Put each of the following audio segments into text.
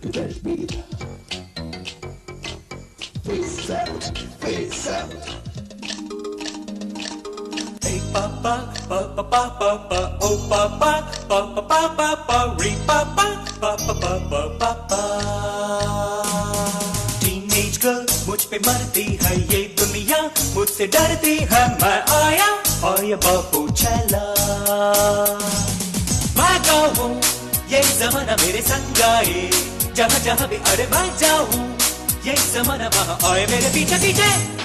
beat. Face out, face out. Hey papa, papa, papa, papa, oh papa, papa, papa, papa, re papa, papa, papa, papa. Teenage girl, मुझ पे मरती है ये दुनिया, मुझसे डरती है मैं आया, और ये बापू चला। मैं गाऊं ये ज़माना मेरे संग आए, जहाँ जहाँ भी अरे मैं जाऊं, ये ज़माना वहाँ आए मेरे पीछे पीछे।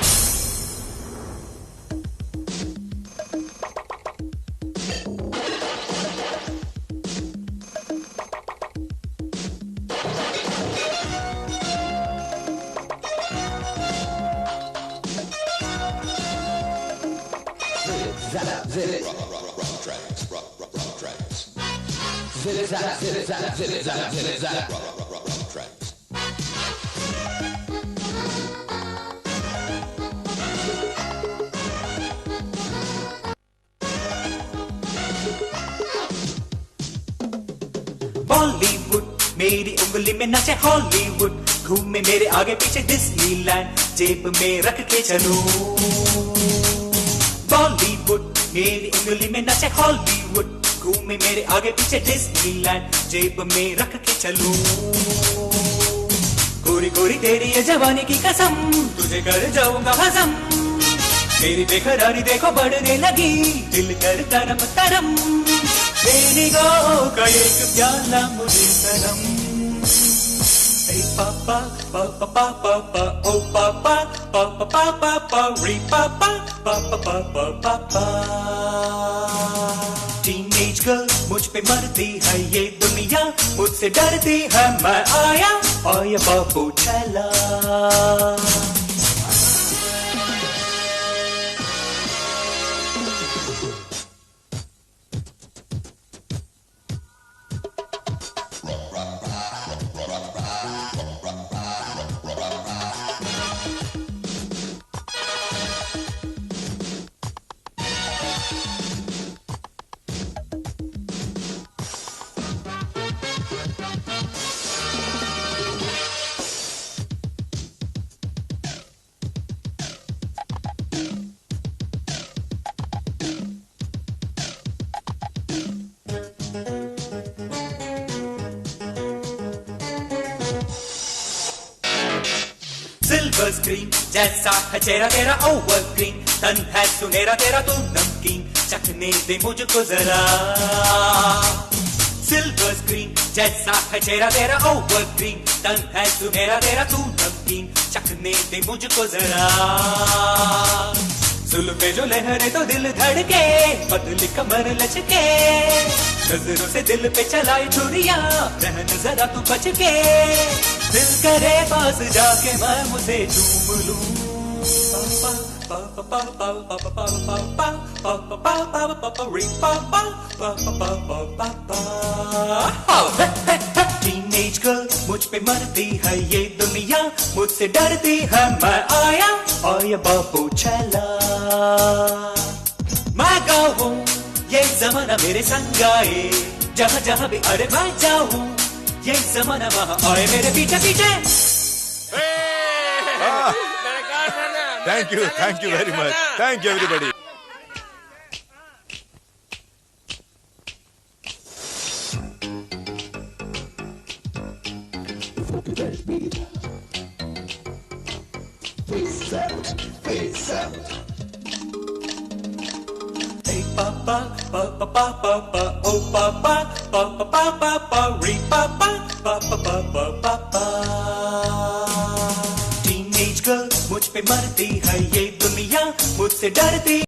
बॉलीवुड मेरी उंगली में नाचे हॉलीवुड, घूमे मेरे आगे पीछे डिज्नीलैंड, जेब में रख के चलो। बॉलीवुड मेरी उंगली में नाचे हॉलीवुड, घूमे मेरे आगे पीछे डिज्नीलैंड, जेब में रख के चलो। गोरी गोरी तेरी ये जवानी की कसम, तुझे कर जाऊंगा हजम, मेरी बेकरारी देखो बढ़ने लगी, दिल कर तरम तरम, देने गो का एक प्याला मुझे सनम। Hey papa, papa, papa, papa, oh papa, papa, papa, papa, re papa, papa, papa, papa. Teenage girl, मुझ पे मरती है ये दुनिया, मुझसे डरती है मैं आया, और ये बापू चला। सिल्वर स्क्रीन जैसा है चेहरा तेरा ओवर ग्रीन, तन है सुनहरा तेरा तू नमकीन, चखने दे मुझको जरा। सिल्वर स्क्रीन जैसा है चेहरा तेरा ओवर ग्रीन, तन है सुनहरा तेरा तू नमकीन, चखने दे मुझको जरा। जुल्फे जो लहरे तो दिल धड़के, पतली कमर लचके, नजरों से दिल पे चलाई छुरिया, रहन जरा तू बच के, दिल करे पास जाके मैं मुझे चूम लूं। टीनेज गर्ल मुझ पे मरती है ये दुनिया, मुझसे डरती है मैं आया, और ये बापू चला। मैं गाऊं ये ज़माना मेरे संग आए, जहाँ जहाँ भी अरे मैं जाऊं, ये ज़माना वहाँ आए मेरे पीछे पीछे। Thank you very much. Thank you everybody. Beat. Face out, face out. Hey papa, papa, papa, papa, oh papa, papa, papa, papa, re papa, papa, papa, papa. Teenage girl, मुझ पे मरती है ये दुनिया, मुझसे डरती